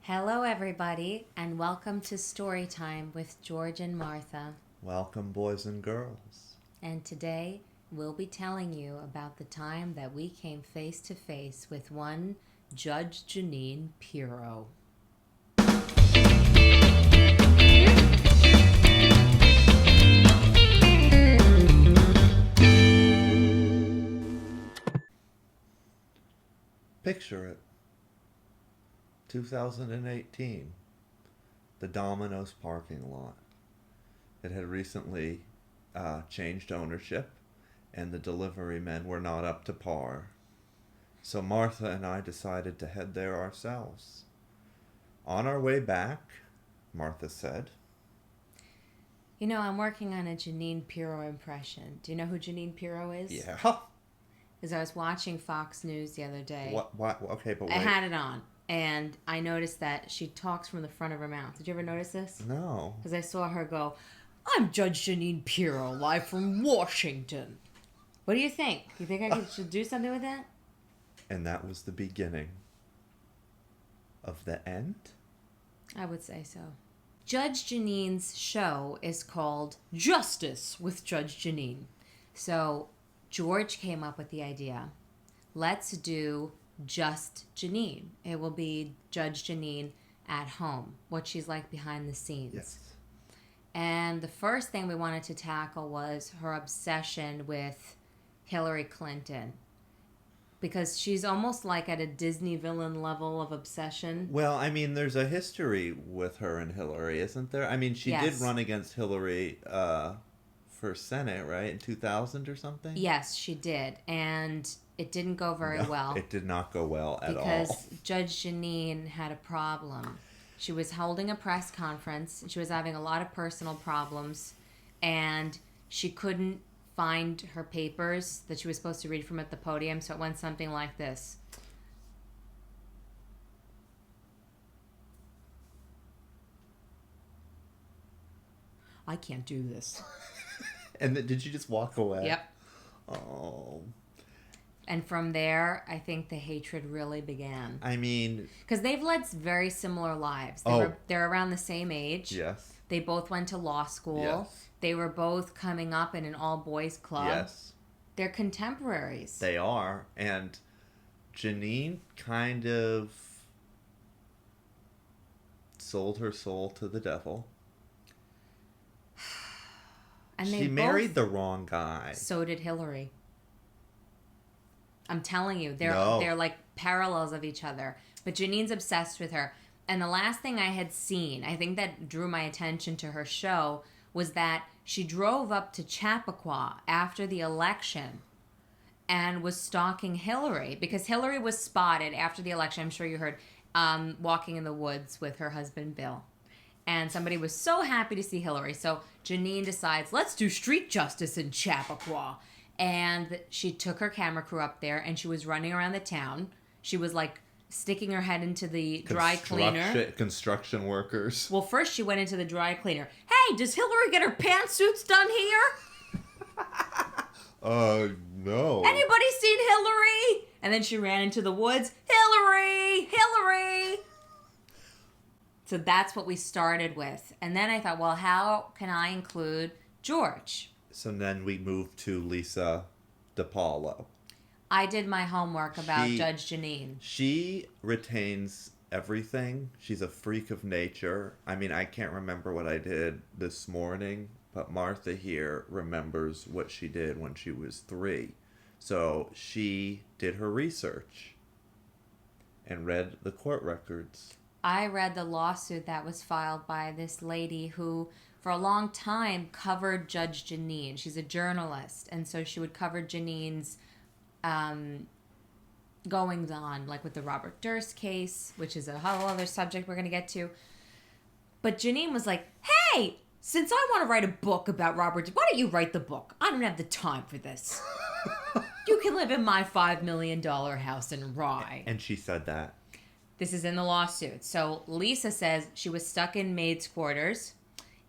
Hello, everybody, and welcome to Storytime with George and Martha. Welcome, boys and girls. And today, we'll be telling you about the time that we came face to face with one Judge Jeanine Pirro. Picture it. 2018. The Domino's parking lot. It had recently changed ownership, and the delivery men were not up to par. So Martha and I decided to head there ourselves. On our way back, Martha said, You know, I'm working on a Jeanine Pirro impression. Do you know who Jeanine Pirro is? Yeah. Because I was watching Fox News the other day. What? Okay, but wait. I had it on, and I noticed that she talks from the front of her mouth. Did you ever notice this? No. Because I saw her go, I'm Judge Jeanine Pirro, live from Washington. What do you think? You think I should do something with that? And that was the beginning of the end? I would say so. Judge Jeanine's show is called Justice with Judge Jeanine. So George came up with the idea. Let's do Just Jeanine. It will be Judge Jeanine at home, what she's like behind the scenes. Yes. And the first thing we wanted to tackle was her obsession with Hillary Clinton. Because she's almost like at a Disney villain level of obsession. Well, I mean, there's a history with her and Hillary, isn't there? I mean, she did run against Hillary for Senate, right, in 2000 or something? Yes, she did. And it didn't go very well. It did not go well at all. Because Judge Jeanine had a problem. She was holding a press conference, and she was having a lot of personal problems, and she couldn't find her papers that she was supposed to read from at the podium, so it went something like this. I can't do this. And did you just walk away? Yep. Oh. And from there, I think the hatred really began. I mean... Because they've led very similar lives. They're around the same age. Yes. They both went to law school. Yes. They were both coming up in an all-boys club. Yes. They're contemporaries. They are. And Jeanine kind of sold her soul to the devil. And she married the wrong guy. So did Hillary. I'm telling you, they're like parallels of each other. But Jeanine's obsessed with her. And the last thing I had seen, I think that drew my attention to her show, was that she drove up to Chappaqua after the election and was stalking Hillary. Because Hillary was spotted after the election, I'm sure you heard, walking in the woods with her husband, Bill. And somebody was so happy to see Hillary. So Jeanine decides, let's do street justice in Chappaqua. And she took her camera crew up there, and she was running around the town. She was like sticking her head into the dry cleaner. Construction workers. Well, first she went into the dry cleaner. Hey, does Hillary get her pantsuits done here? No. Anybody seen Hillary? And then she ran into the woods. Hillary! Hillary! So that's what we started with. And then I thought, well, how can I include George? So then we moved to Lisa DePaulo. I did my homework about Judge Jeanine. She retains everything. She's a freak of nature. I mean, I can't remember what I did this morning, but Martha here remembers what she did when she was 3. So she did her research and read the court records. I read the lawsuit that was filed by this lady who, for a long time, covered Judge Jeanine. She's a journalist, and so she would cover Jeanine's goings on, like with the Robert Durst case, which is a whole other subject we're going to get to. But Jeanine was like, hey, since I want to write a book about Robert, why don't you write the book? I don't have the time for this. You can live in my $5 million house in Rye. And she said that. This is in the lawsuit. So Lisa says she was stuck in maid's quarters,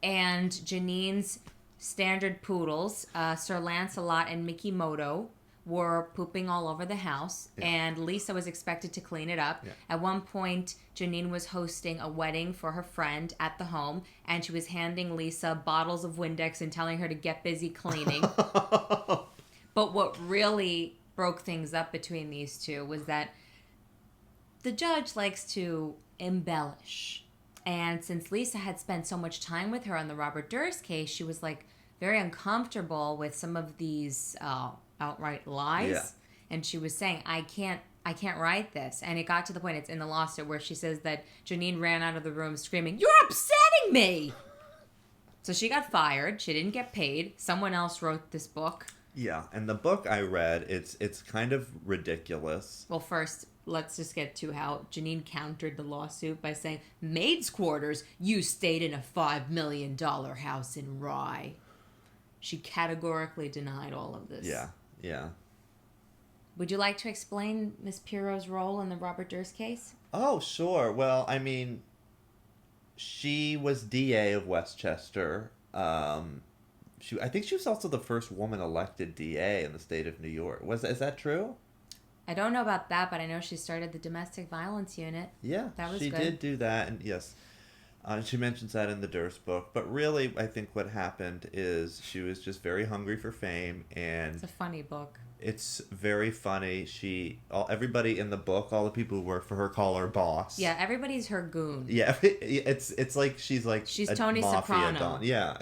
and Jeanine's standard poodles, Sir Lancelot and Mickey Moto, were pooping all over the house, and Lisa was expected to clean it up. At one point, Jeanine was hosting a wedding for her friend at the home, and she was handing Lisa bottles of Windex and telling her to get busy cleaning. But what really broke things up between these two was that the judge likes to embellish. And since Lisa had spent so much time with her on the Robert Durst case, she was like very uncomfortable with some of these outright lies. Yeah. And she was saying, I can't write this. And it got to the point, it's in the lawsuit, where she says that Jeanine ran out of the room screaming, "You're upsetting me!" So she got fired. She didn't get paid. Someone else wrote this book. Yeah, and the book I read, it's kind of ridiculous. Well, first, let's just get to how Jeanine countered the lawsuit by saying, "Maid's quarters, you stayed in a $5 million house in Rye." She categorically denied all of this. Yeah. Would you like to explain Miss Pirro's role in the Robert Durst case? Oh, sure. Well, I mean, she was DA of Westchester. I think she was also the first woman elected DA in the state of New York. Is that true? I don't know about that, but I know she started the domestic violence unit. Yeah, that was she good. did do that, and yes, she mentions that in the Durst book. But really, I think what happened is she was just very hungry for fame, and It's a funny book. it's very funny. Everybody in the book, all the people who work for her, call her boss. Yeah, everybody's her goon. Yeah, it's like she's a Tony mafia Soprano. don. Yeah,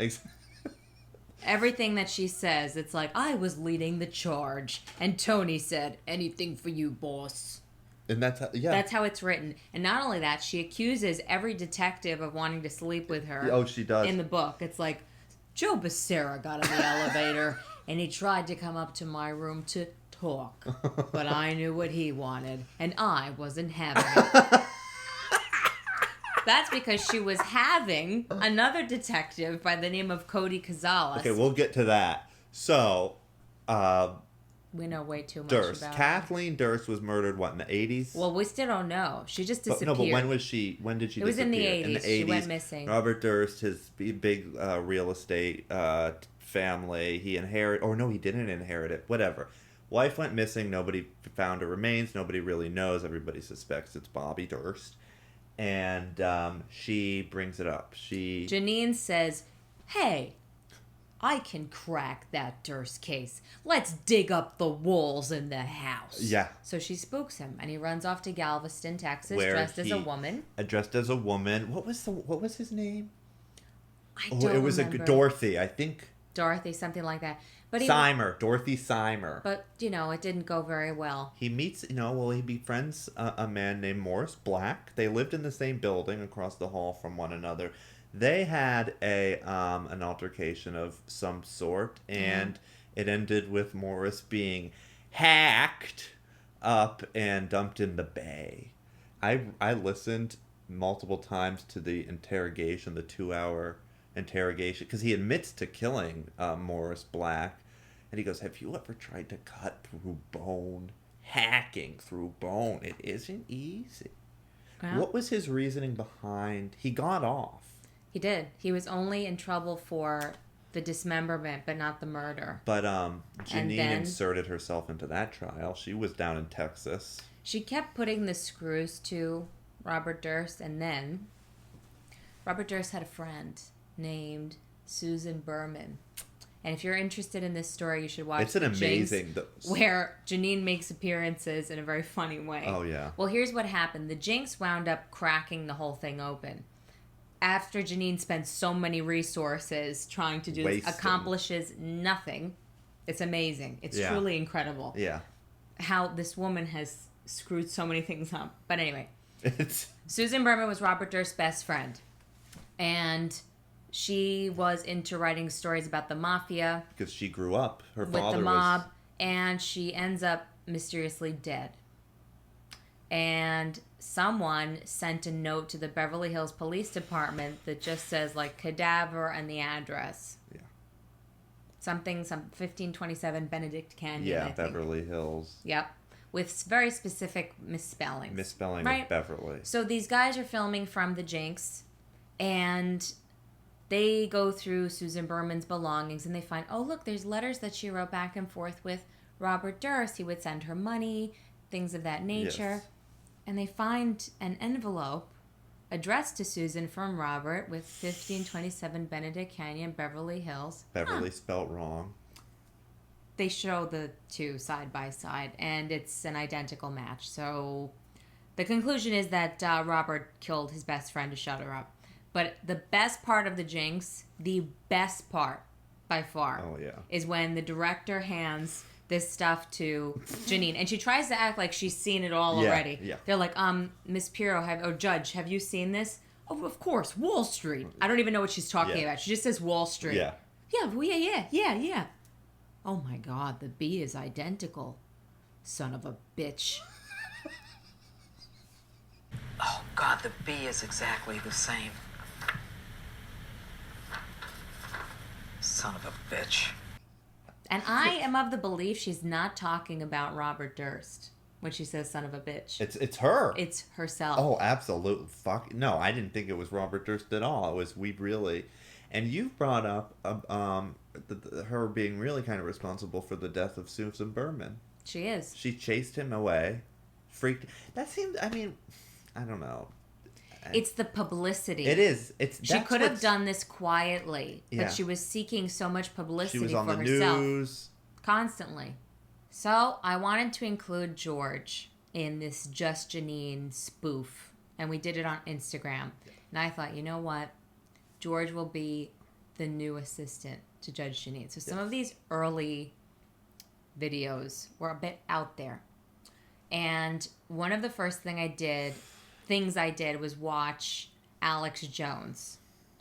Everything that she says, it's like, "I was leading the charge," and Tony said, "Anything for you, boss." And that's how it's written. And not only that, she accuses every detective of wanting to sleep with her. Oh, she does. In the book. It's like, Joe Becerra got in the elevator, and he tried to come up to my room to talk. But I knew what he wanted, and I wasn't having it. That's because she was having another detective by the name of Cody Cazales. Okay, we'll get to that. So, we know way too much Durst. about Kathleen Durst was murdered, what, in the 80s? Well, we still don't know. She just disappeared. But when did she disappear? It was in the 80s. In the 80s. She went missing. Robert Durst, his big real estate family, he didn't inherit it. Whatever. Wife went missing. Nobody found her remains. Nobody really knows. Everybody suspects it's Bobby Durst. And she brings it up. Jeanine says, "Hey, I can crack that Durst case. Let's dig up the walls in the house." Yeah. So she spooks him, and he runs off to Galveston, Texas, Where dressed as a woman. Dressed as a woman. What was his name? I don't remember. It was Dorothy, I think. Dorothy, something like that. But Dorothy Seimer. But, it didn't go very well. He meets, he befriends a man named Morris Black. They lived in the same building across the hall from one another. They had an altercation of some sort, and it ended with Morris being hacked up and dumped in the bay. I listened multiple times to the interrogation, the 2-hour interrogation, because he admits to killing Morris Black, and he goes, "Have you ever tried to cut through bone? Hacking through bone, it isn't easy." Well, what was his reasoning behind? He got off. He did. He was only in trouble for the dismemberment, but not the murder. But Jeanine inserted herself into that trial. She was down in Texas. She kept putting the screws to Robert Durst, and then Robert Durst had a friend named Susan Berman. And if you're interested in this story, you should watch It's an amazing... where Jeanine makes appearances in a very funny way. Oh, yeah. Well, here's what happened. The Jinx wound up cracking the whole thing open. After Jeanine spent so many resources trying to do this, accomplishes nothing. It's amazing. It's truly incredible. Yeah. How this woman has screwed so many things up. But anyway. Susan Berman was Robert Durst's best friend. And she was into writing stories about the mafia. Because she grew up. Her with father the mob. And she ends up mysteriously dead. And someone sent a note to the Beverly Hills Police Department that just says, like, cadaver and the address. Yeah. Some 1527 Benedict Canyon, Yeah, I think. Beverly Hills. Yep. With very specific misspellings. Misspelling right? of Beverly. So these guys are filming from the Jinx, and they go through Susan Berman's belongings, and they find, oh, look, there's letters that she wrote back and forth with Robert Durst, he would send her money, things of that nature. Yes. And they find an envelope addressed to Susan from Robert with 1527 Benedict Canyon, Beverly Hills. Beverly spelt wrong. They show the two side by side, and it's an identical match. So the conclusion is that Robert killed his best friend to shut her up. But the best part of the jinx, the best part by far, is when the director hands this stuff to Jeanine, and she tries to act like she's seen it all already. Yeah. They're like, Miss Pirro, Judge, have you seen this? Oh, of course, Wall Street. I don't even know what she's talking about. She just says Wall Street. Yeah. Yeah. Oh my God, the B is identical. Son of a bitch. Oh God, the B is exactly the same. Son of a bitch. And I am of the belief she's not talking about Robert Durst when she says son of a bitch. It's her. It's herself. Oh, absolutely. Fuck. No, I didn't think it was Robert Durst at all. It was And you brought up her being really kind of responsible for the death of Susan Berman. She is. She chased him away. Freaked. That seemed, I don't know. It's the publicity. It is. She could have done this quietly, but she was seeking so much publicity for herself. She was on the news. Constantly. So I wanted to include George in this Just Jeanine spoof, and we did it on Instagram. And I thought, you know what? George will be the new assistant to Judge Jeanine. So some of these early videos were a bit out there. And one of the first things I did was watch Alex Jones,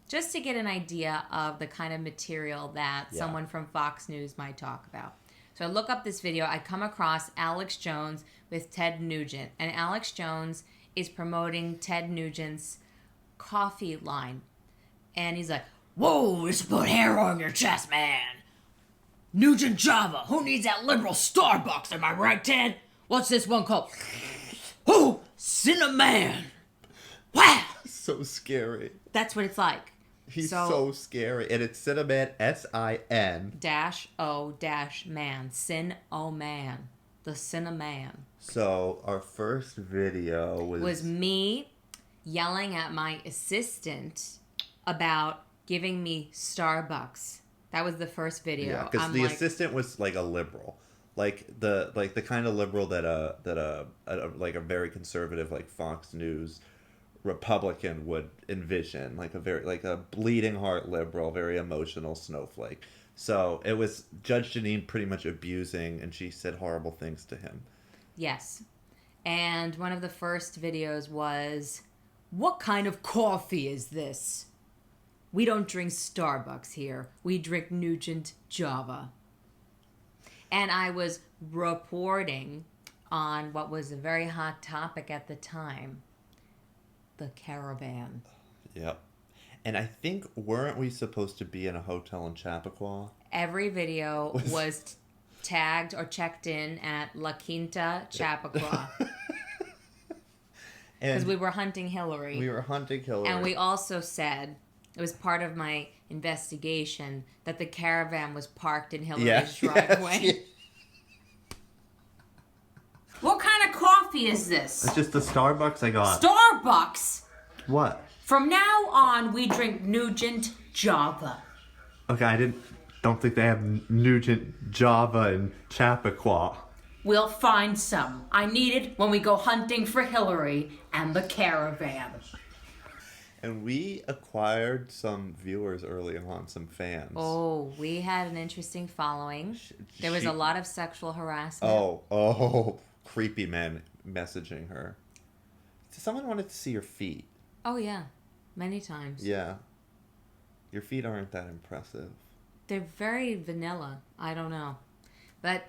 just to get an idea of the kind of material that someone from Fox News might talk about. So I look up this video. I come across Alex Jones with Ted Nugent. And Alex Jones is promoting Ted Nugent's coffee line. And he's like, whoa, this put hair on your chest, man. Nugent Java. Who needs that liberal Starbucks? Am I right, Ted? What's this one called? Who? Cinnamon. Wow. So scary. That's what it's like. He's so scary. And it's Cinnamon, S-I-N. -O-man. Sin-O-man. The Cinnamon. So our first video was me yelling at my assistant about giving me Starbucks. That was the first video. Yeah, because the assistant was like a liberal. Like the kind of liberal that a very conservative like Fox News Republican would envision, like a bleeding heart liberal, very emotional snowflake. So it was Judge Jeanine pretty much abusing, and she said horrible things to him. Yes. And one of the first videos was, what kind of coffee is this? We don't drink Starbucks here. We drink Nugent Java. And I was reporting on what was a very hot topic at the time, the caravan. Yep. And I think, weren't we supposed to be in a hotel in Chappaqua? Every video was tagged or checked in at La Quinta, Chappaqua. Because we were hunting Hillary. And we also said, it was part of my investigation, that the caravan was parked in Hillary's driveway. Yes. What kind of coffee is this? It's just the Starbucks I got. Starbucks? What? From now on, we drink Nugent Java. Okay, don't think they have Nugent Java in Chappaqua. We'll find some. I need it when we go hunting for Hillary and the caravan. And we acquired some viewers early on, some fans. Oh, we had an interesting following. There was a lot of sexual harassment. Oh, creepy men messaging her. Someone wanted to see your feet. Oh, yeah. Many times. Yeah. Your feet aren't that impressive. They're very vanilla. I don't know. But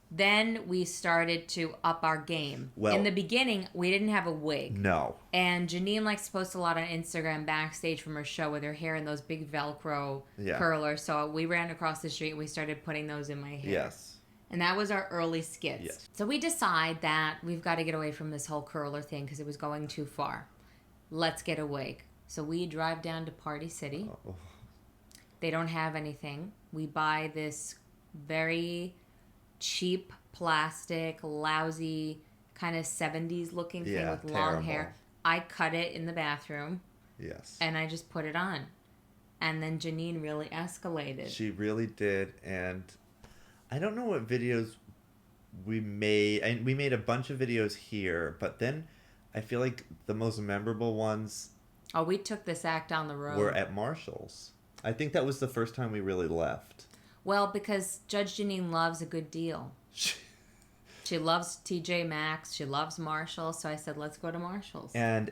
then we started to up our game. Well, in the beginning, we didn't have a wig. No. And Jeanine likes to post a lot on Instagram backstage from her show with her hair in those big Velcro curlers. So we ran across the street and we started putting those in my hair. Yes. And that was our early skits. Yes. So we decide that we've got to get away from this whole curler thing because it was going too far. Let's get a wig. So we drive down to Party City. Oh. They don't have anything. We buy this very cheap plastic, lousy, kind of 70s looking thing with terrible. long hair. I cut it in the bathroom. Yes. And I just put it on. And then Jeanine really escalated. She really did. And I don't know what videos we made. And we made a bunch of videos here. But then I feel like the most memorable ones... Oh, we took this act down the road. Were at Marshall's. I think that was the first time we really left. Well, because Judge Jeanine loves a good deal. She loves TJ Maxx. She loves Marshall. So I said, let's go to Marshall's. And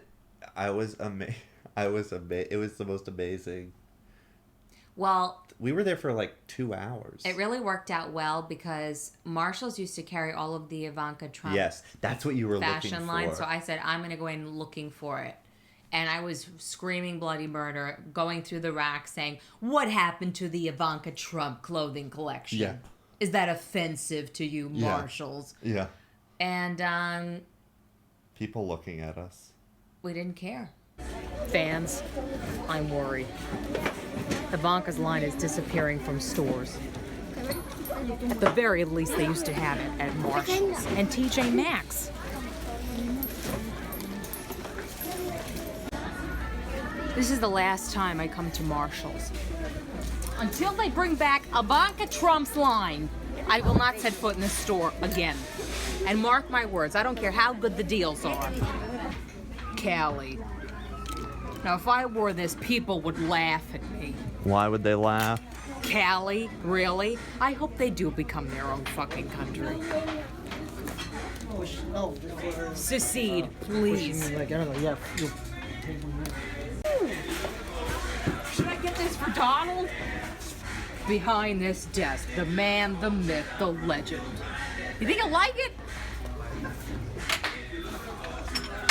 I was amazed. It was the most amazing. Well, we were there for like 2 hours. It really worked out well because Marshall's used to carry all of the Ivanka Trump. Yes, that's what you were looking for. Fashion line. So I said, I'm going to go in looking for it. And I was screaming bloody murder, going through the rack saying, what happened to the Ivanka Trump clothing collection? Yeah. Is that offensive to you, Marshalls? Yeah. And people looking at us. We didn't care. Fans, I'm worried. Ivanka's line is disappearing from stores. At the very least, they used to have it at Marshall's and TJ Maxx. This is the last time I come to Marshall's. Until they bring back Ivanka Trump's line, I will not set foot in this store again. And mark my words, I don't care how good the deals are. Callie. Now, if I wore this, people would laugh at me. Why would they laugh? Callie, really? I hope they do become their own fucking country. Secede, please. Should I get this for Donald? Behind this desk, the man, the myth, the legend. You think he'll like it?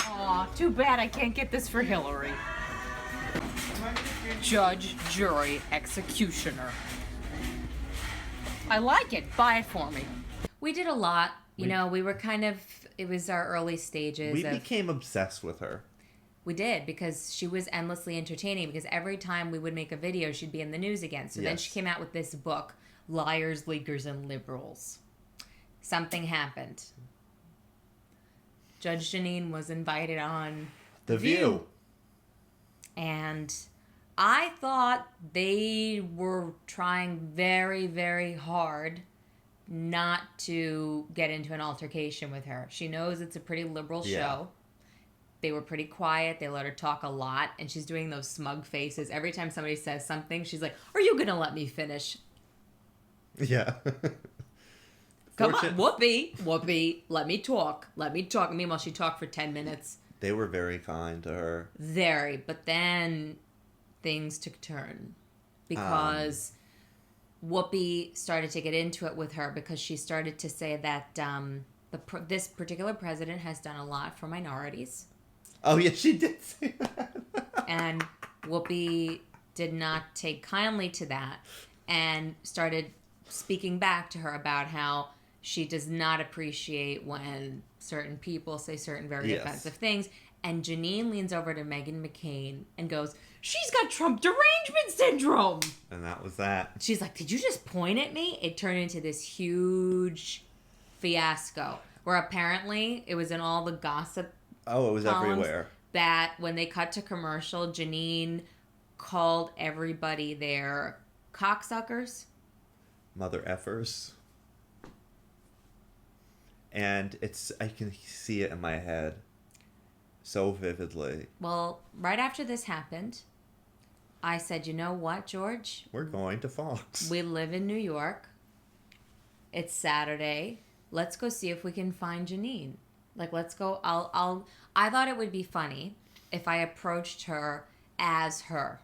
Aw, too bad I can't get this for Hillary. Judge, jury, executioner. I like it. Buy it for me. We did a lot. You know, we were kind of, it was our early stages. We became obsessed with her. We did, because she was endlessly entertaining, because every time we would make a video, she'd be in the news again. So then she came out with this book, Liars, Leakers, and Liberals. Something happened. Judge Jeanine was invited on The View. And I thought they were trying very, very hard not to get into an altercation with her. She knows it's a pretty liberal show. They were pretty quiet. They let her talk a lot. And she's doing those smug faces. Every time somebody says something, she's like, are you going to let me finish? Yeah. Come on, Whoopi, let me talk. Meanwhile, she talked for 10 minutes. They were very kind to her. Very. But then things took a turn. Because Whoopi started to get into it with her because she started to say that this particular president has done a lot for minorities. Oh, yeah, she did say that. And Whoopi did not take kindly to that and started speaking back to her about how she does not appreciate when certain people say certain very offensive things. And Jeanine leans over to Meghan McCain and goes, she's got Trump derangement syndrome. And that was that. She's like, did you just point at me? It turned into this huge fiasco where apparently it was in all the gossip. Oh, it was everywhere. That when they cut to commercial, Jeanine called everybody their cocksuckers. Mother effers. And I can see it in my head so vividly. Well, right after this happened, I said, you know what, George? We're going to Fox. We live in New York. It's Saturday. Let's go see if we can find Jeanine. Like, let's go. I thought it would be funny if I approached her as her.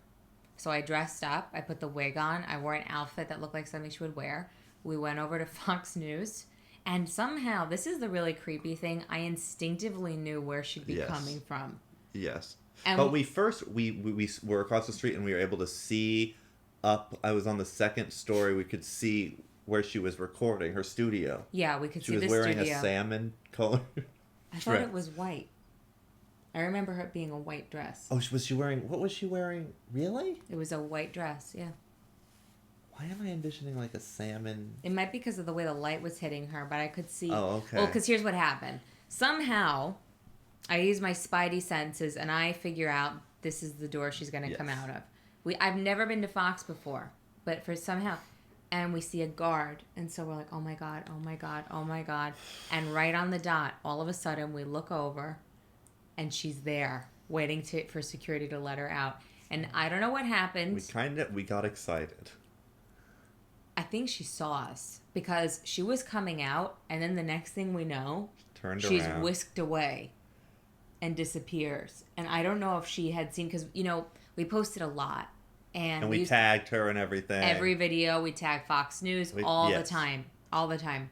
So I dressed up. I put the wig on. I wore an outfit that looked like something she would wear. We went over to Fox News. And somehow, this is the really creepy thing, I instinctively knew where she'd be coming from. Yes. And but we were across the street and we were able to see up. I was on the second story. We could see where she was recording, her studio. Yeah, we could see the studio. She was wearing a salmon color I thought it was white. I remember her being a white dress. Oh, was she wearing... What was she wearing? Really? It was a white dress, yeah. Why am I envisioning like a salmon? It might be because of the way the light was hitting her, but I could see. Oh, okay. Well, because here's what happened. Somehow, I use my spidey senses and I figure out this is the door she's going to come out of. I've never been to Fox before, but for somehow, and we see a guard, and so we're like, oh my god, oh my god, oh my god, and right on the dot, all of a sudden we look over, and she's there waiting for security to let her out, and I don't know what happened. We got excited. I think she saw us because she was coming out, and then the next thing we know, she's whisked away and disappears. And I don't know if she had seen, because, you know, we posted a lot. And we tagged her and everything. Every video, we tagged Fox News all the time. All the time.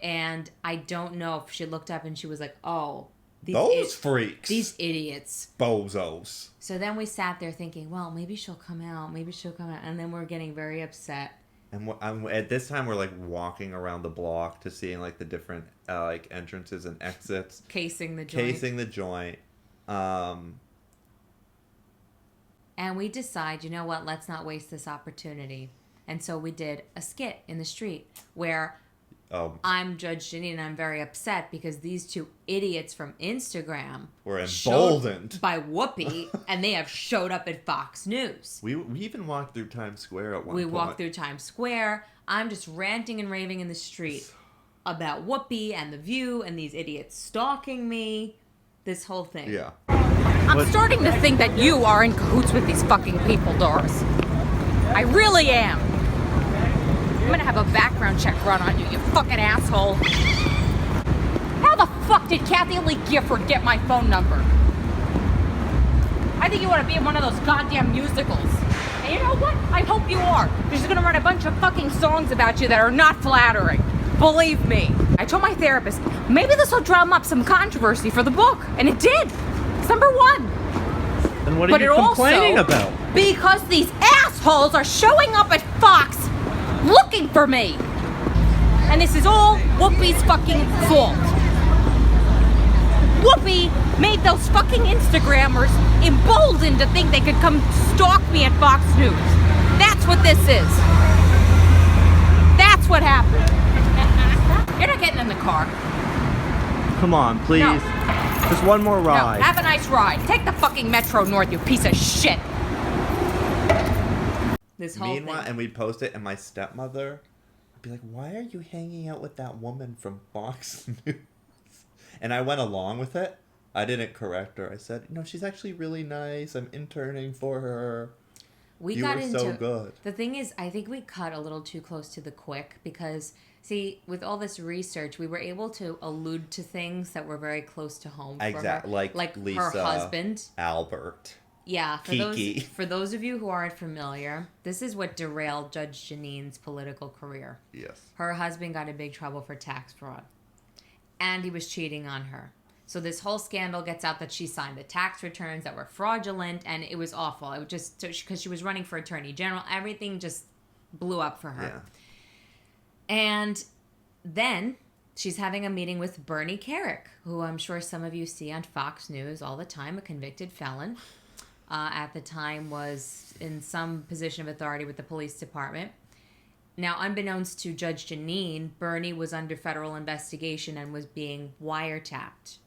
And I don't know if she looked up and she was like, oh, those freaks. These idiots. Bozos. So then we sat there thinking, well, maybe she'll come out. Maybe she'll come out. And then we're getting very upset. And at this time, we're like walking around the block to seeing like the different like entrances and exits. Casing the joint. And we decide, you know what, let's not waste this opportunity. And so we did a skit in the street where I'm Judge Jeanine and I'm very upset because these two idiots from Instagram were emboldened by Whoopi and they have showed up at Fox News. We even walked through Times Square at one point. We walked through Times Square. I'm just ranting and raving in the street about Whoopi and The View and these idiots stalking me. This whole thing. Yeah. I'm starting to think that you are in cahoots with these fucking people, Doris. I really am. I'm gonna have a background check run on you, you fucking asshole. How the fuck did Kathy Lee Gifford get my phone number? I think you ought to be in one of those goddamn musicals. And you know what? I hope you are. She's gonna write a bunch of fucking songs about you that are not flattering. Believe me. I told my therapist, maybe this will drum up some controversy for the book. And it did. It's number 1. And what are you complaining about? Because these assholes are showing up at Fox looking for me. And this is all Whoopi's fucking fault. Whoopi made those fucking Instagrammers emboldened to think they could come stalk me at Fox News. That's what this is. That's what happened. You're not getting in the car. Come on, please. No. Just one more ride. No, have a nice ride. Take the fucking Metro North, you piece of shit. This whole Meanwhile, thing. and we'd post it, and my stepmother would be like, why are you hanging out with that woman from Fox News? And I went along with it. I didn't correct her. I said, no, she's actually really nice. I'm interning for her. You were so good. The thing is, I think we cut a little too close to the quick because, see, with all this research, we were able to allude to things that were very close to home for her. Like Lisa, her husband. Albert. Yeah, Kiki. For those of you who aren't familiar, this is what derailed Judge Jeanine's political career. Yes. Her husband got in big trouble for tax fraud, and he was cheating on her. So this whole scandal gets out that she signed the tax returns that were fraudulent, and it was awful. It was just because she was running for attorney general. Everything just blew up for her. Yeah. And then she's having a meeting with Bernie Carrick, who I'm sure some of you see on Fox News all the time, a convicted felon. At the time was in some position of authority with the police department. Now, unbeknownst to Judge Jeanine, Bernie was under federal investigation and was being wiretapped.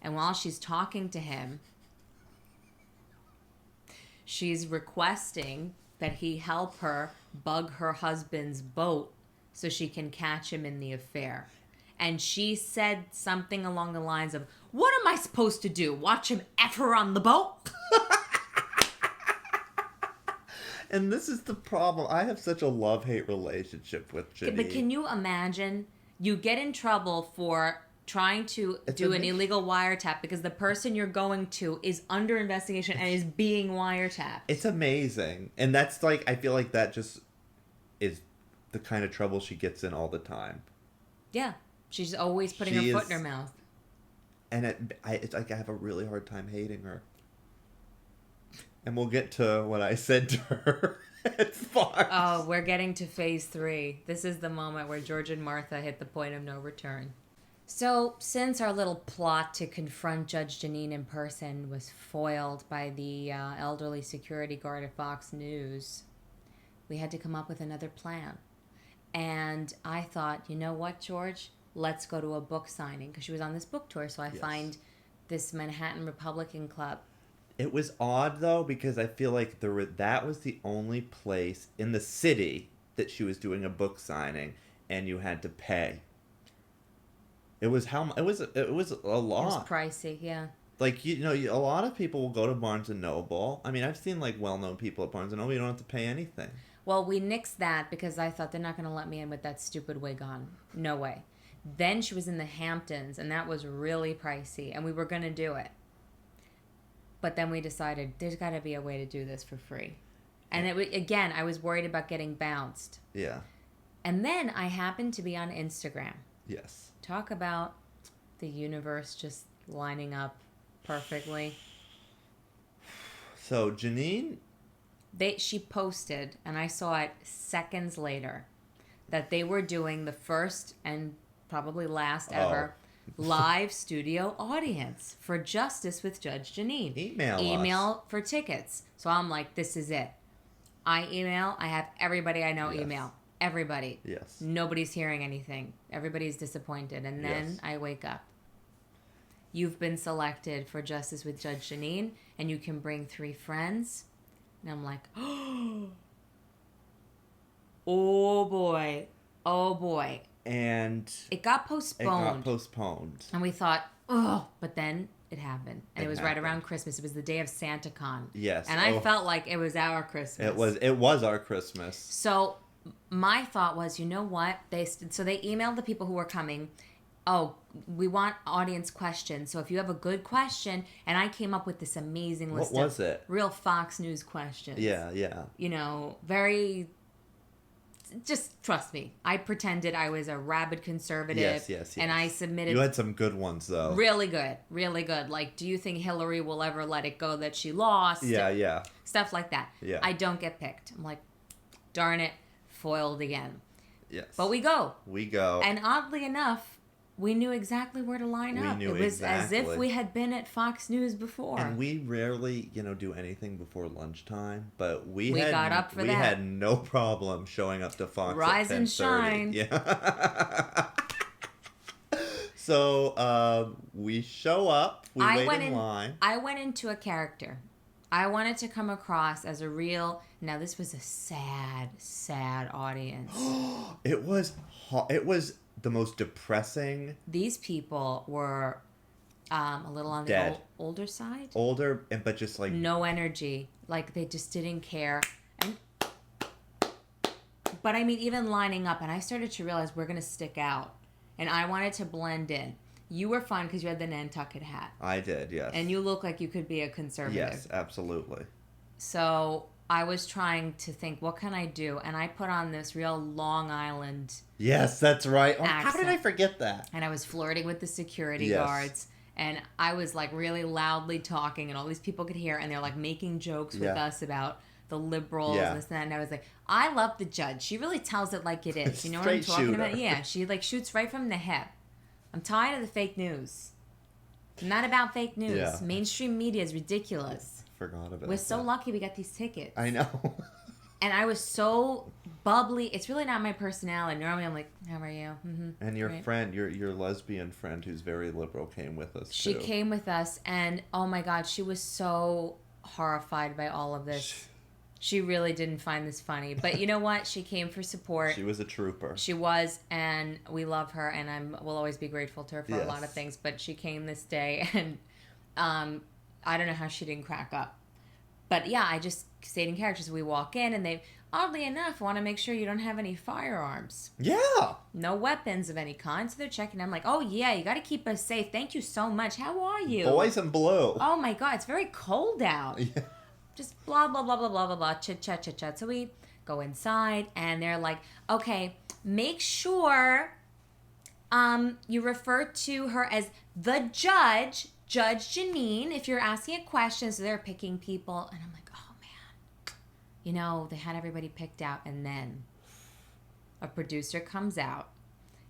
And while she's talking to him, she's requesting that he help her bug her husband's boat so she can catch him in the affair. And she said something along the lines of, what am I supposed to do? Watch him F her on the boat? And this is the problem. I have such a love-hate relationship with Jeanine. But can you imagine? You get in trouble for trying to do an illegal wiretap because the person you're going to is under investigation and is being wiretapped. It's amazing. And that's like, I feel like that just is the kind of trouble she gets in all the time. Yeah. She's always putting her foot in her mouth. And it's like I have a really hard time hating her. And we'll get to what I said to her at Fox. Oh, we're getting to phase 3. This is the moment where George and Martha hit the point of no return. So, since our little plot to confront Judge Jeanine in person was foiled by the elderly security guard at Fox News, we had to come up with another plan. And I thought, you know what, George? Let's go to a book signing, because she was on this book tour. So I find this Manhattan Republican Club. It was odd, though, because I feel like that was the only place in the city that she was doing a book signing, and you had to pay. It was it was a lot. It was pricey, yeah. Like, you know, a lot of people will go to Barnes & Noble. I mean, I've seen, like, well-known people at Barnes & Noble. You don't have to pay anything. Well, we nixed that because I thought they're not going to let me in with that stupid wig on. No way. Then she was in the Hamptons, and that was really pricey, and we were going to do it. But then we decided there's got to be a way to do this for free. And again, I was worried about getting bounced. Yeah. And then I happened to be on Instagram. Yes. Talk about the universe just lining up perfectly. So Jeanine, she posted, and I saw it seconds later, that they were doing the first and probably last ever live studio audience for Justice with Judge Jeanine. Email for tickets. So I'm like, this is it. I have everybody I know email. Everybody. Yes. Nobody's hearing anything. Everybody's disappointed. And then I wake up. You've been selected for Justice with Judge Jeanine, and you can bring 3 friends. And I'm like, oh boy. Oh boy. And it got postponed. And we thought, oh, but then it happened. And it was right around Christmas. It was the day of SantaCon. Yes. And I felt like it was our Christmas. It was our Christmas. So my thought was, you know what? They emailed the people who were coming, oh, we want audience questions. So if you have a good question, and I came up with this amazing list of real Fox News questions. Yeah. You know, very... Just trust me. I pretended I was a rabid conservative. Yes. And I submitted... You had some good ones, though. Really good. Like, do you think Hillary will ever let it go that she lost? Yeah. Stuff like that. Yeah. I don't get picked. I'm like, darn it, foiled again. Yes. But we go. And oddly enough, we knew exactly where to line up. It was as if we had been at Fox News before. And we rarely, do anything before lunchtime, but we got up for that. We had no problem showing up to Fox Rise at 10:30. And shine. Yeah. So we show up. We wait in line. I went into a character. I wanted to come across as a real... Now, this was a sad, sad audience. It was the most depressing. These people were a little on the older side. Older, but just like... No energy. Like, they just didn't care. But, I mean, even lining up, and I started to realize we're going to stick out. And I wanted to blend in. You were fun because you had the Nantucket hat. I did, yes. And you look like you could be a conservative. Yes, absolutely. So I was trying to think, what can I do? And I put on this real Long Island... Yes, that's right. Accent. How did I forget that? And I was flirting with the security guards. And I was like really loudly talking, and all these people could hear, and they're like making jokes with us about the liberals and this and that. And I was like, I love the judge. She really tells it like it is. You know what I'm talking about? Yeah, she like shoots right from the hip. I'm tired of the fake news. I'm not about fake news. Yeah. Mainstream media is ridiculous. Forgot about it. We're so lucky we got these tickets. I know. And I was so bubbly. It's really not my personality. Normally I'm like, how are you? Mm-hmm. And your friend, your lesbian friend who's very liberal came with us, She came with us, and oh my God, she was so horrified by all of this. She really didn't find this funny. But you know what? She came for support. She was a trooper. She was, and we love her, and we'll always be grateful to her for a lot of things. But she came this day, and I don't know how she didn't crack up. But yeah, I just stayed in characters. We walk in, and they, oddly enough, want to make sure you don't have any firearms. Yeah. No weapons of any kind. So they're checking. I'm like, oh yeah, you got to keep us safe. Thank you so much. How are you? Boys in blue. Oh my God, it's very cold out. Yeah. Just blah, blah, blah, blah, blah, blah, blah, chit, chat, chit, chat. So we go inside, and they're like, okay, make sure you refer to her as the judge, Judge Jeanine, if you're asking a question. So they're picking people, and I'm like, oh man. You know, they had everybody picked out, and then a producer comes out,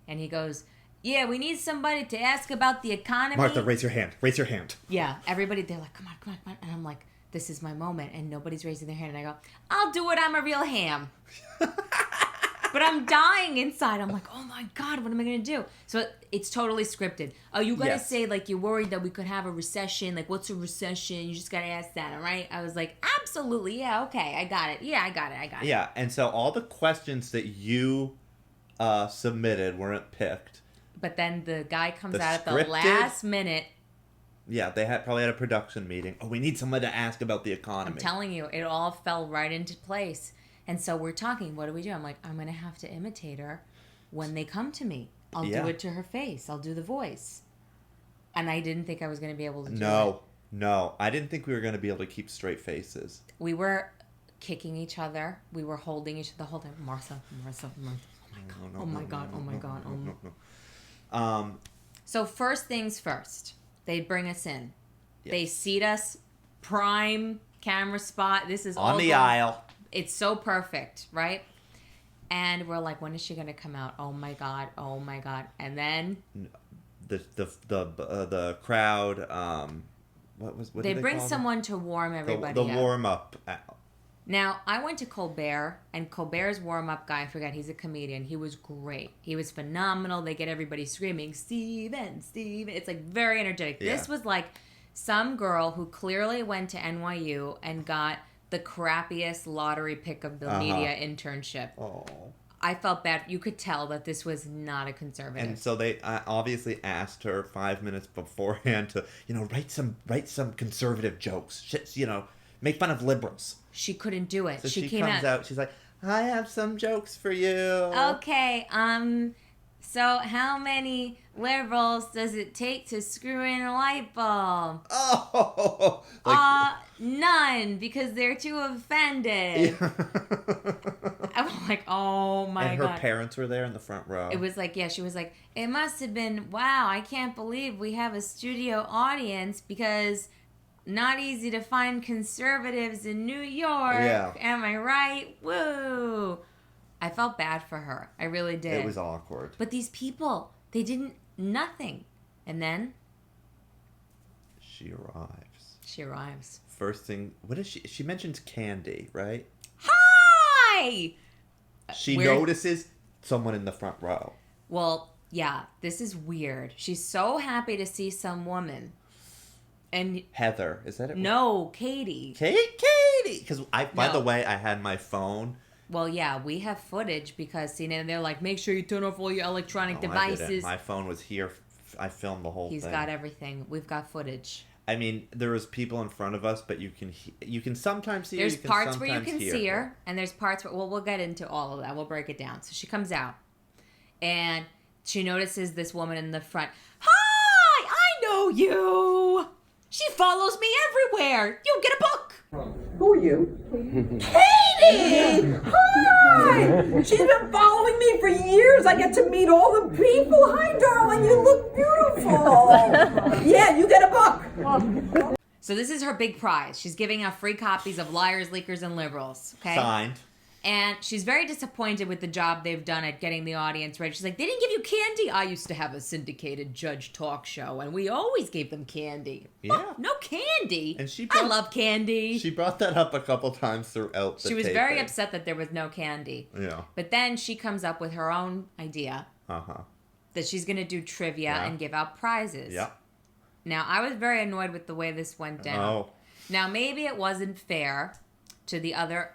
and he goes, yeah, we need somebody to ask about the economy. Martha, raise your hand. Raise your hand. Yeah, everybody, they're like, come on. And I'm like, this is my moment, and nobody's raising their hand, and I go, I'll do it, I'm a real ham. But I'm dying inside. I'm like, oh my God, what am I going to do? So it's totally scripted. Oh, you got to say, like, you're worried that we could have a recession. Like, what's a recession? You just got to ask that, all right? I was like, absolutely. Yeah, okay. I got it. Yeah, I got it. Yeah, and so all the questions that you submitted weren't picked. But then the guy comes out at the last minute. Yeah, they probably had a production meeting. Oh, we need someone to ask about the economy. I'm telling you, it all fell right into place. And so we're talking, what do we do? I'm like, I'm going to have to imitate her when they come to me. I'll do it to her face. I'll do the voice. And I didn't think I was going to be able to do it. No. I didn't think we were going to be able to keep straight faces. We were kicking each other. We were holding each other the whole time. Martha. Oh my God. So first things first. They bring us in. Yes. They seat us. Prime camera spot. This is on the aisle. It's so perfect, right? And we're like, when is she going to come out? Oh my God. And then the crowd, what they bring someone to warm everybody up. The warm up. Now, I went to Colbert, and Colbert's warm up guy, I forgot, he's a comedian. He was great. He was phenomenal. They get everybody screaming, Steven. It's like very energetic. Yeah. This was like some girl who clearly went to NYU and got the crappiest lottery pick of the media internship. Oh. I felt bad. You could tell that this was not a conservative. And so they obviously asked her 5 minutes beforehand to, write some conservative jokes. Make fun of liberals. She couldn't do it. So she comes out. She's like, I have some jokes for you. Okay. So how many liberals does it take to screw in a light bulb? Oh. None, because they're too offended. Yeah. I'm like, oh my God. And her parents were there in the front row. It was like, she was like, it must have been, wow, I can't believe we have a studio audience because not easy to find conservatives in New York. Yeah. Am I right? Woo. I felt bad for her. I really did. It was awkward. But these people, they didn't, nothing. And then? She arrives. First thing, what is she? She mentions candy, right? Hi! She notices someone in the front row. Well, yeah, this is weird. She's so happy to see some woman. And Heather, is that it? No, Katie. Katie! Because by the way, I had my phone. Well, yeah, we have footage because, they're like, make sure you turn off all your electronic devices. I didn't. My phone was here. I filmed the whole thing. He's got everything. We've got footage. I mean, there was people in front of us, but you can sometimes see her. There's parts where you can see her, and there's parts where, we'll get into all of that. We'll break it down. So she comes out, and she notices this woman in the front. Hi, I know you. She follows me everywhere. You get a book. Who are you? Katie! Hi! She's been following me for years. I get to meet all the people. Hi, darling. You look beautiful. Yeah, you get a book. So this is her big prize. She's giving out free copies of Liars, Leakers, and Liberals. Okay? Signed. And she's very disappointed with the job they've done at getting the audience ready. She's like, they didn't give you candy. I used to have a syndicated judge talk show, and we always gave them candy. Yeah. Oh, no candy. And I love candy. She brought that up a couple times throughout the She was very upset that there was no candy. Yeah. But then she comes up with her own idea. That she's going to do trivia and give out prizes. Yeah. Now, I was very annoyed with the way this went down. Oh. Now, maybe it wasn't fair to the other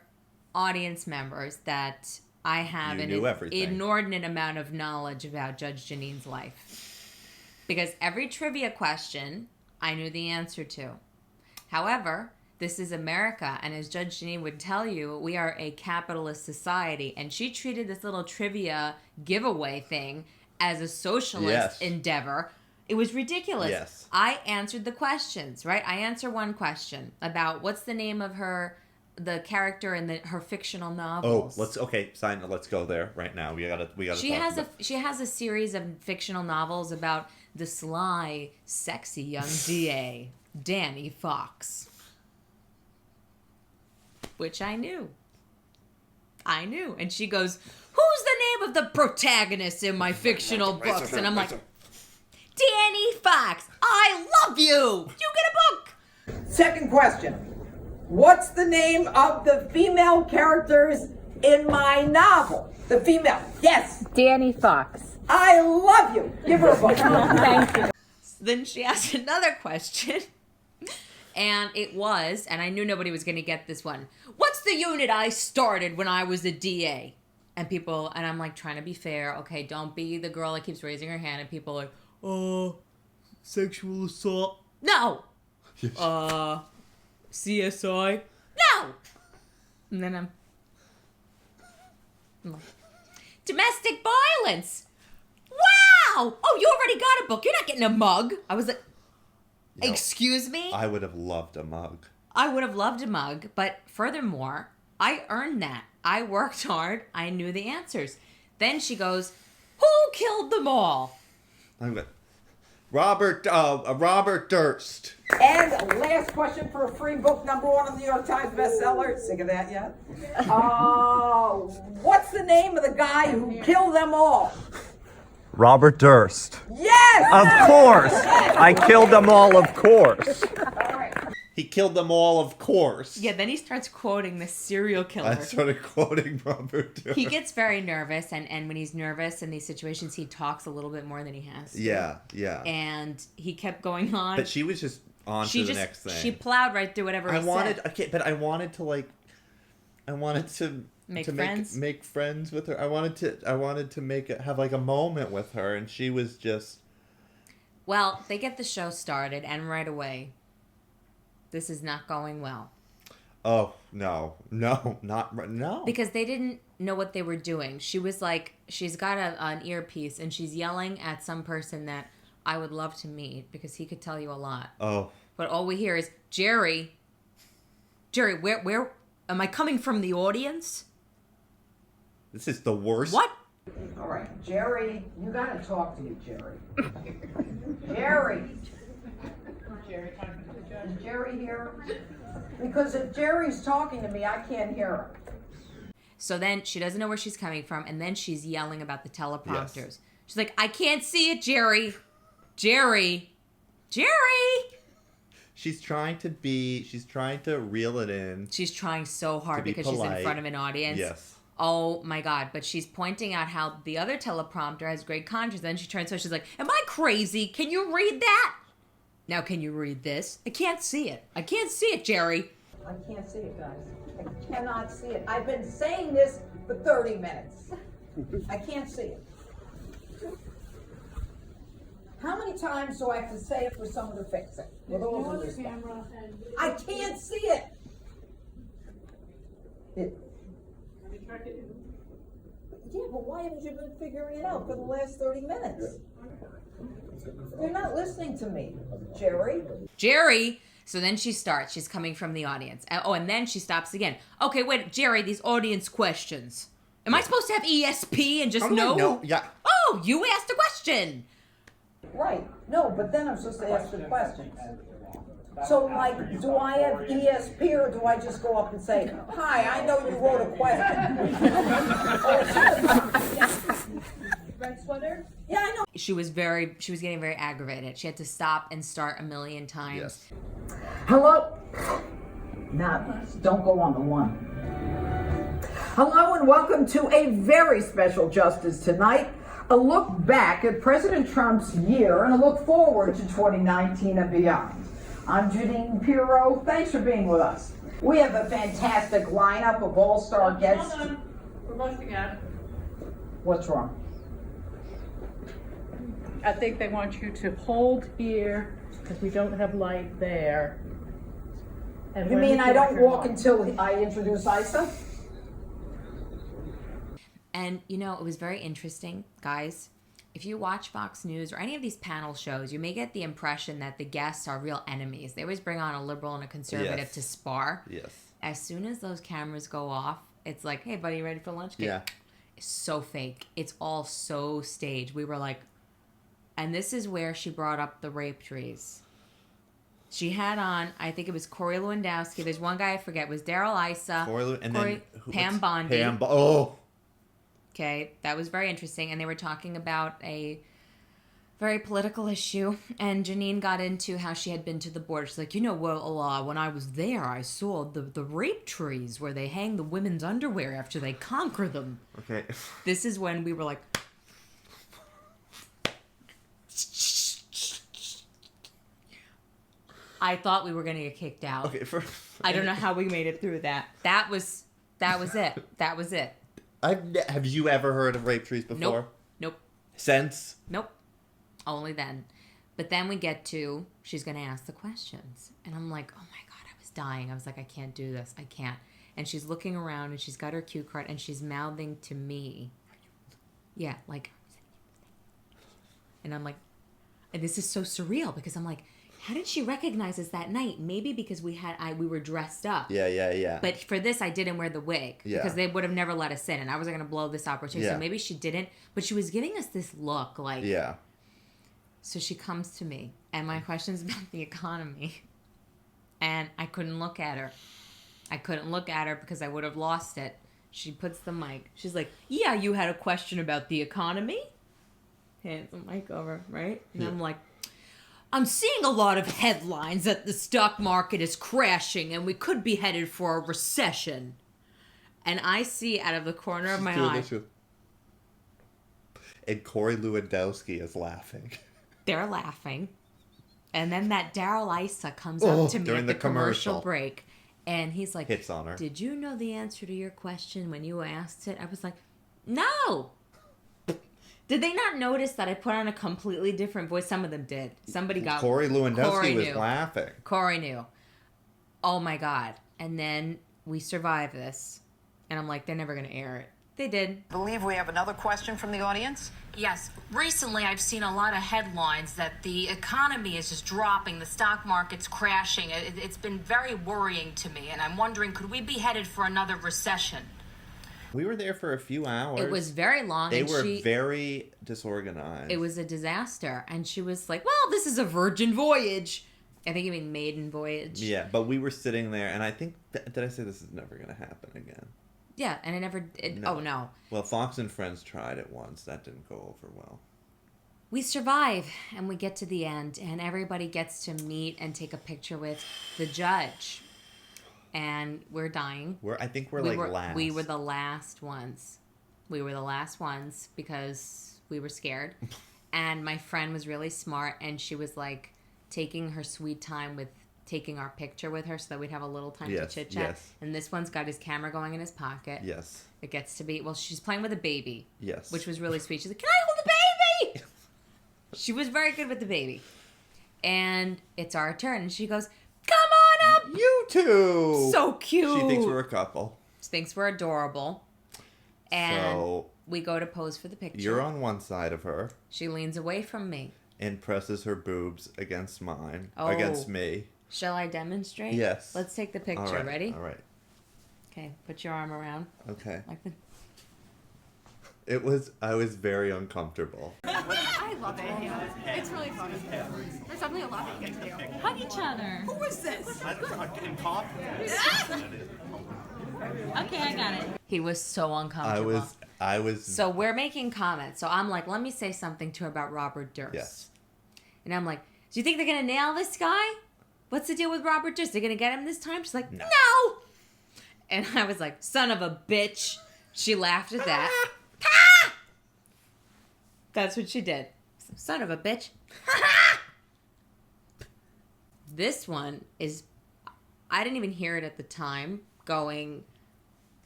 audience members that I have an inordinate amount of knowledge about Judge Jeanine's life. Because every trivia question, I knew the answer to. However, this is America, and as Judge Jeanine would tell you, we are a capitalist society, and she treated this little trivia giveaway thing as a socialist endeavor. It was ridiculous. Yes. I answered the questions, right? I answer one question about what's the name of the character in her fictional novels. Oh, let's go there right now. We gotta. She has a series of fictional novels about the sly, sexy young DA, Danny Fox, which I knew, and she goes, "Who's the name of the protagonist in my fictional books?" And I'm like, "Danny Fox. I love you. You get a book." Second question. What's the name of the female characters in my novel? The female. Yes. Danny Fox. I love you. Give her a book. Thank you. Then she asked another question. And it was, and I knew nobody was going to get this one. What's the unit I started when I was a DA? And people, and I'm like trying to be fair. Okay, don't be the girl that keeps raising her hand. And people are like, oh, sexual assault. No. CSI. No. And then I'm like, domestic violence. Wow. Oh, you already got a book. You're not getting a mug. I was like, excuse me? I would have loved a mug. I would have loved a mug, but furthermore, I earned that. I worked hard. I knew the answers. Then she goes, who killed them all? I'm good. Robert Durst. And last question for a free book, #1 on the New York Times bestseller. Sick of that yet? What's the name of the guy who killed them all? Robert Durst. Yes! Of course. I killed them all, of course. He killed them all, of course. Yeah, then he starts quoting the serial killer. I started quoting Robert Durst. He gets very nervous, and when he's nervous in these situations, he talks a little bit more than he has to. Yeah. And he kept going on. But she was just on to the next thing. She plowed right through whatever he said. Okay, but I wanted to Make friends with her. I wanted to have like a moment with her, and she was just. Well, they get the show started, and right away, this is not going well. Oh no! Because they didn't know what they were doing. She was like, she's got an earpiece, and she's yelling at some person that I would love to meet because he could tell you a lot. Oh. But all we hear is Jerry, where am I coming from? The audience? This is the worst. What? All right, Jerry, you gotta talk to me, Jerry. Jerry. Is Jerry here? Because if Jerry's talking to me, I can't hear her. So then she doesn't know where she's coming from, and then she's yelling about the teleprompters. Yes. She's like, I can't see it, Jerry. Jerry. She's trying to reel it in. She's trying so hard because polite. she's in front of an audience. Yes. Oh my God. But she's pointing out how the other teleprompter has great contrast. Then she turns to her, she's like, am I crazy? Can you read that? Now can you read this? I can't see it. I can't see it, Jerry. I can't see it, guys. I cannot see it. I've been saying this for 30 minutes. I can't see it. How many times do I have to say it for someone to fix it? With all due respect. I can't see it. Yeah, but why haven't you been figuring it out for the last 30 minutes? You're not listening to me, Jerry. So then she starts. She's coming from the audience. Oh, and then she stops again. Okay, wait, Jerry, these audience questions. Am I supposed to have ESP and just know? No, yeah. Oh, you asked a question. Right. No, but then I'm supposed to ask the questions. So, like, do I have ESP or do I just go up and say, hi, I know you wrote a question? Red sweater? Yeah, I know. She was getting very aggravated. She had to stop and start a million times. Yes. Hello? Don't go on the one. Hello and welcome to a very special Justice Tonight. A look back at President Trump's year and a look forward to 2019 and beyond. I'm Jeanine Pirro. Thanks for being with us. We have a fantastic lineup of all-star guests. Hold on. We're rushing out. What's wrong? I think they want you to hold here because we don't have light there. And You when mean we I get don't your walk mark. until I introduce Isa? And, you know, it was very interesting, guys. If you watch Fox News or any of these panel shows, you may get the impression that the guests are real enemies. They always bring on a liberal and a conservative to spar. Yes. As soon as those cameras go off, it's like, hey, buddy, you ready for lunch? Yeah. It's so fake. It's all so staged. We were like, and this is where she brought up the rape trees. She had on, I think it was Corey Lewandowski. There's one guy I forget. It was Daryl Issa. Pam Bondi. Okay, that was very interesting. And they were talking about a very political issue. And Jeanine got into how she had been to the border. She's like, well, when I was there, I saw the rape trees where they hang the women's underwear after they conquer them. Okay. This is when we were like... I thought we were going to get kicked out. Okay, I don't know how we made it through that. That was it. That was it. Have you ever heard of rape trees before? Nope. Since? Nope. Only then. But then we get to, she's going to ask the questions. And I'm like, oh my God, I was dying. I was like, I can't do this. I can't. And she's looking around and she's got her cue card and she's mouthing to me. Yeah, like, and I'm like, and this is so surreal because I'm like, how did she recognize us that night? Maybe because we were dressed up. Yeah. But for this, I didn't wear the wig. Yeah. Because they would have never let us in. And I wasn't going to blow this opportunity. Yeah. So maybe she didn't. But she was giving us this look like... Yeah. So she comes to me. And my question's about the economy. And I couldn't look at her. I couldn't look at her because I would have lost it. She puts the mic. She's like, yeah, you had a question about the economy? Hands the mic over, right? And I'm like... I'm seeing a lot of headlines that the stock market is crashing and we could be headed for a recession. And I see out of the corner of my eye... And Corey Lewandowski is laughing. They're laughing. And then that Daryl Issa comes up to me during at the the commercial commercial break. And he's like, hits on her. Did you know the answer to your question when you asked it? I was like, no. Did they not notice that I put on a completely different voice? Some of them did. Somebody got... Corey Lewandowski was knew. laughing. Corey knew. Oh my God. And then we survive this. And I'm like, they're never going to air it. They did. I believe we have another question from the audience. Yes. Recently, I've seen a lot of headlines that the economy is just dropping, the stock market's crashing. It's been very worrying to me, and I'm wondering, could we be headed for another recession? We were there for a few hours. It was very long. They were very disorganized. It was a disaster. And she was like, well, this is a virgin voyage. I think you mean maiden voyage. Yeah, but we were sitting there, and I think... Did I say this is never going to happen again? Yeah, and it never... Oh, no. Well, Fox and Friends tried it once. That didn't go over well. We survive, and we get to the end, and everybody gets to meet and take a picture with the judge. And we're dying. I think we're last. We were the last ones. We were the last ones because we were scared. And my friend was really smart, and she was like taking her sweet time with taking our picture with her so that we'd have a little time to chit chat. Yes. And this one's got his camera going in his pocket. Yes. It gets to be, well, she's playing with a baby. Yes. Which was really sweet. She's like, can I hold the baby? She was very good with the baby. And it's our turn. And she goes, come on up. You two. So cute. She thinks we're a couple. She thinks we're adorable. And so we go to pose for the picture. You're on one side of her. She leans away from me. And presses her boobs against mine. Oh. Against me. Shall I demonstrate? Yes. Let's take the picture. All right. Ready? All right. Okay. Put your arm around. Okay. Like the... I was very uncomfortable. I love it. It's really fun. There's definitely a lot that you get to do. Hug each other. Who is this? Okay, I got it. He was so uncomfortable. I was. So we're making comments. So I'm like, let me say something to her about Robert Durst. Yes. And I'm like, do you think they're going to nail this guy? What's the deal with Robert Durst? They're going to get him this time? She's like, no. And I was like, son of a bitch. She laughed at that. That's what she did. Son of a bitch. This one is, I didn't even hear it at the time, going,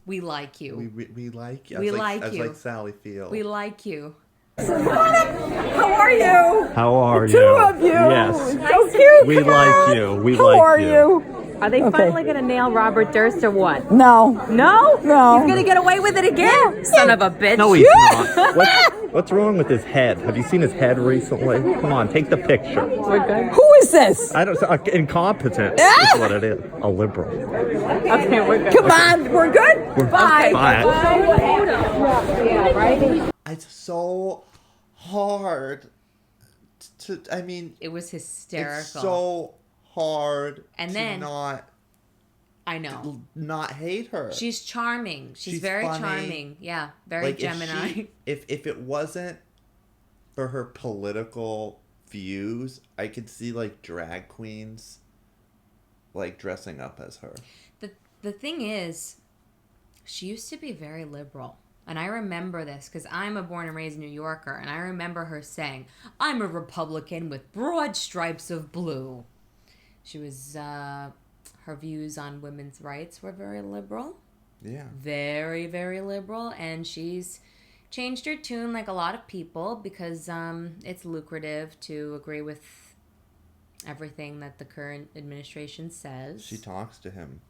we like you. We like you. We like you. I was like Sally Field. We like you. How are you? How are Two you? of you. Yes. So cute. We Come like on. you. We How like are you. you? Are they finally going to nail Robert Durst or what? No. No? No. He's going to get away with it again? Son of a bitch. No, he's not. What's wrong with his head? Have you seen his head recently? Come on, take the picture. We're good. Who is this? I don't. Incompetent is what it is. A liberal. Okay, we're good. Come on. We're good? Bye. Bye. Yeah, right? It's so hard to. I mean, It was hysterical. it's so hard And to then- not I know. not hate her. She's charming. She's very funny. charming. Yeah, very like Gemini. if it wasn't for her political views, I could see like drag queens like dressing up as her. The thing is, she used to be very liberal. And I remember this because I'm a born and raised New Yorker. And I remember her saying, I'm a Republican with broad stripes of blue. She was, her views on women's rights were very liberal. Yeah. Very, very liberal. And she's changed her tune like a lot of people because it's lucrative to agree with everything that the current administration says. She talks to him.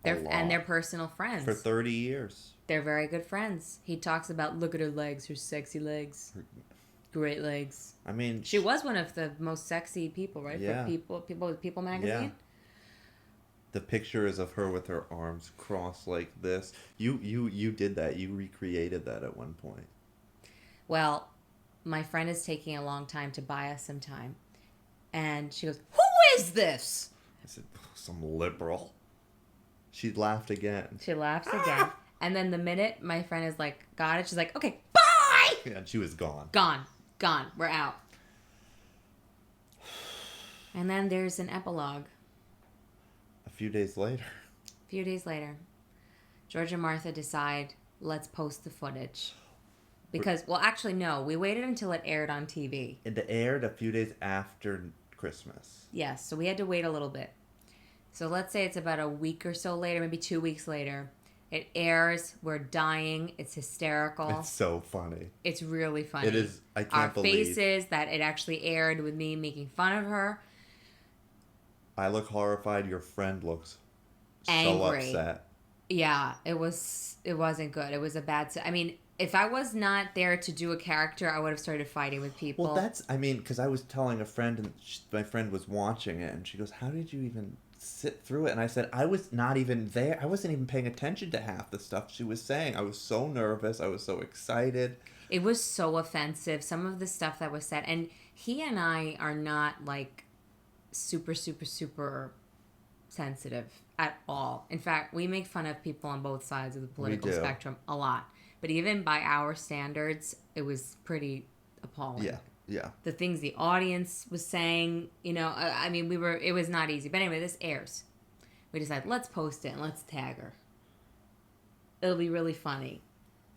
And they're personal friends. For 30 years. They're very good friends. He talks about, look at her legs, her sexy legs. Great legs. I mean... She was one of the most sexy people, right? Yeah. For People magazine. Yeah. The picture is of her with her arms crossed like this. You did that. You recreated that at one point. Well, my friend is taking a long time to buy us some time. And she goes, who is this? I said, some liberal. She laughed again. She laughs again. And then the minute my friend is like, got it, she's like, okay, bye! Yeah, and she was gone. Gone. We're out. And then there's an epilogue. A few days later, George and Martha decide, let's post the footage. Because, well, actually, no. We waited until it aired on TV. It aired a few days after Christmas. Yes, so we had to wait a little bit. So let's say it's about a week or so later, maybe 2 weeks later. It airs. We're dying. It's hysterical. It's so funny. It's really funny. It is. I can't believe. Our faces that it actually aired with me making fun of her. I look horrified. Your friend looks angry. So upset. Yeah, it wasn't good. It was a bad... I mean, if I was not there to do a character, I would have started fighting with people. Well, because I was telling a friend, and my friend was watching it, and she goes, how did you even sit through it? And I said, I was not even there. I wasn't even paying attention to half the stuff she was saying. I was so nervous. I was so excited. It was so offensive. Some of the stuff that was said. And he and I are not, like, super, super, super sensitive at all. In fact, we make fun of people on both sides of the political spectrum a lot. But even by our standards, it was pretty appalling. Yeah. The things the audience was saying, I mean, it was not easy. But anyway, this airs. We decided, let's post it and let's tag her. It'll be really funny.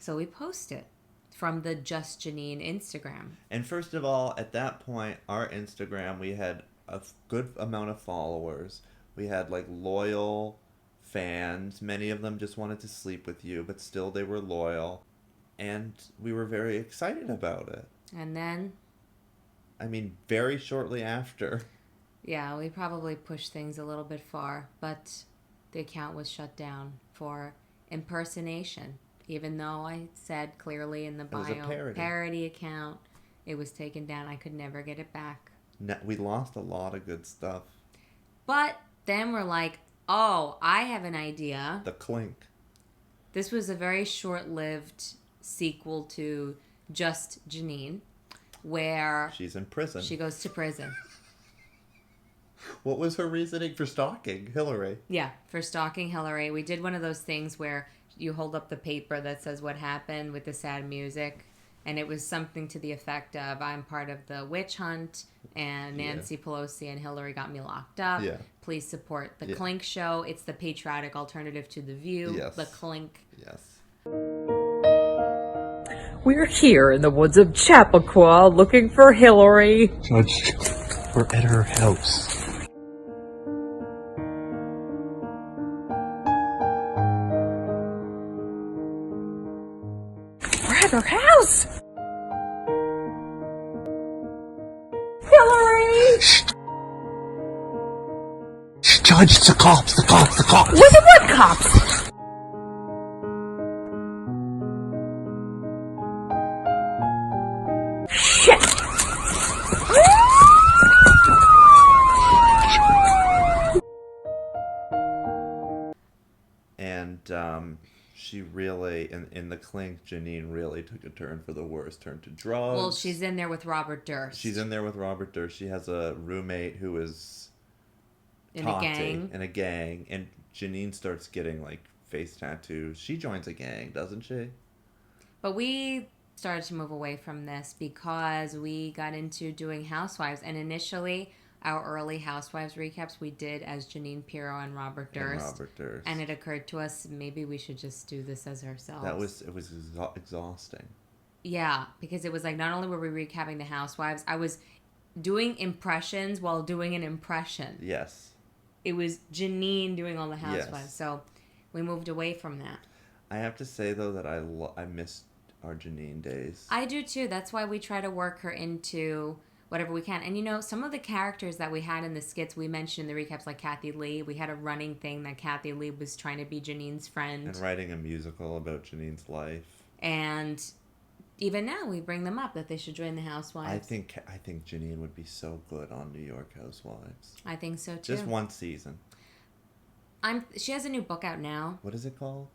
So we post it from the Just Jeanine Instagram. And first of all, at that point, our Instagram, we had a good amount of followers. We had, like, loyal fans. Many of them just wanted to sleep with you, but still they were loyal. And we were very excited about it. And then... I mean, very shortly after. Yeah, we probably pushed things a little bit far, but the account was shut down for impersonation. Even though I said clearly in the bio, it was a parody account, it was taken down. I could never get it back. We lost a lot of good stuff. But then we're like, oh, I have an idea. The Clink. This was a very short-lived sequel to Just Jeanine, where... She's in prison. She goes to prison. What was her reasoning for stalking Hillary? Yeah, for stalking Hillary. We did one of those things where you hold up the paper that says what happened with the sad music. And it was something to the effect of, I'm part of the witch hunt, and Nancy Pelosi and Hillary got me locked up. Yeah. Please support the Clink show. It's the patriotic alternative to The View. Yes. The Clink. Yes. We're here in the woods of Chappaqua looking for Hillary. Judge, we're at her house. We're at her house! Hillary! Shh. Judge, the cops. With the what cops? Shit! And she really, in the Clink, Jeanine really took a turn for the worse, turned to drugs. Well, she's in there with Robert Durst. She's in there with Robert Durst. She has a roommate who is in a gang. And Jeanine starts getting, like, face tattoos. She joins a gang, doesn't she? But we started to move away from this because we got into doing Housewives. And initially, our early Housewives recaps we did as Jeanine Pirro and Robert Durst. And it occurred to us maybe we should just do this as ourselves. It was exhausting. Yeah, because it was like not only were we recapping the Housewives, I was doing impressions while doing an impression. Yes. It was Jeanine doing all the Housewives. Yes. So we moved away from that. I have to say, though, that I missed our Jeanine days. I do, too. That's why we try to work her into whatever we can. And, you know, some of the characters that we had in the skits, we mentioned in the recaps, like Kathy Lee. We had a running thing that Kathy Lee was trying to be Jeanine's friend. And writing a musical about Jeanine's life. And even now, we bring them up that they should join the Housewives. I think Jeanine would be so good on New York Housewives. I think so, too. Just one season. She has a new book out now. What is it called?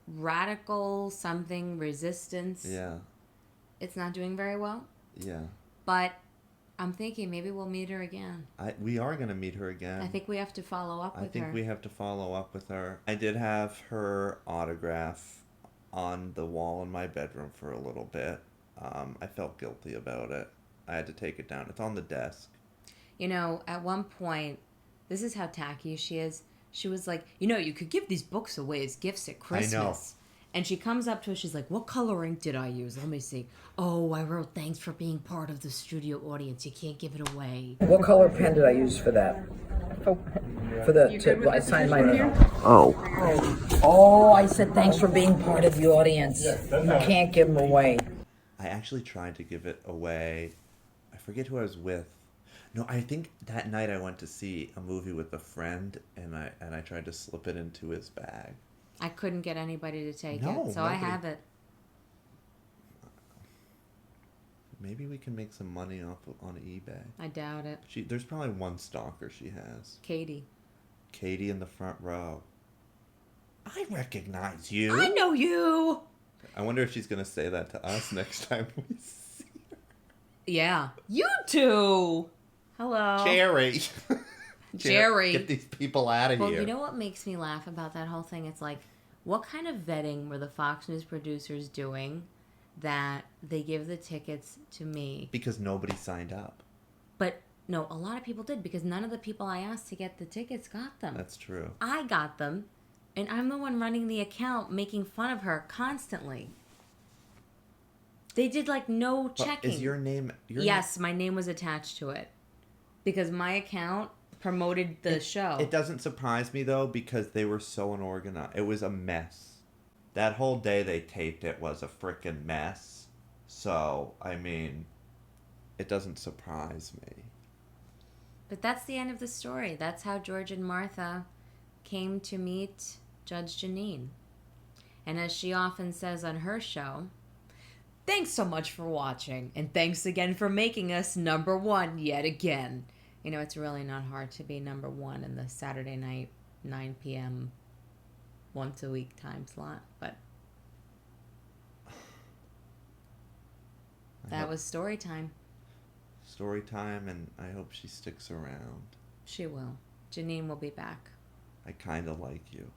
Radical something resistance. Yeah. It's not doing very well. Yeah. But I'm thinking maybe we'll meet her again. We are going to meet her again. I think we have to follow up with her. I think we have to follow up with her. I did have her autograph on the wall in my bedroom for a little bit. I felt guilty about it. I had to take it down. It's on the desk. You know, at one point, this is how tacky she is. She was like, you know, you could give these books away as gifts at Christmas. I know. And she comes up to us, she's like, what color ink did I use? Let me see. Oh, I wrote thanks for being part of the studio audience. You can't give it away. What color pen did I use for that? For the I signed my name. Oh, I said thanks for being part of the audience. You can't give them away. I actually tried to give it away. I forget who I was with. No, I think that night I went to see a movie with a friend, and I tried to slip it into his bag. I couldn't get anybody to take it, so nobody. I have it. Maybe we can make some money on eBay. I doubt it. There's probably one stalker she has. Katie in the front row. I recognize you. I know you. I wonder if she's going to say that to us next time we see her. Yeah. You too. Hello. Jerry. Jerry. Get these people out of here. Well, you know what makes me laugh about that whole thing? It's like, what kind of vetting were the Fox News producers doing that they give the tickets to me? Because nobody signed up. But no, a lot of people did, because none of the people I asked to get the tickets got them. That's true. I got them, and I'm the one running the account making fun of her constantly. They did like no checking. Is your name... Yes, my name was attached to it. Because my account promoted the show. It doesn't surprise me, though, because they were so unorganized. It was a mess. That whole day they taped it was a frickin' mess. So, I mean, it doesn't surprise me. But that's the end of the story. That's how George and Martha came to meet Judge Jeanine. And as she often says on her show, thanks so much for watching, and thanks again for making us number one yet again. You know, it's really not hard to be number one in the Saturday night, 9 p.m., once a week time slot, but that was Storytime. Storytime, and I hope she sticks around. She will. Jeanine will be back. I kind of like you.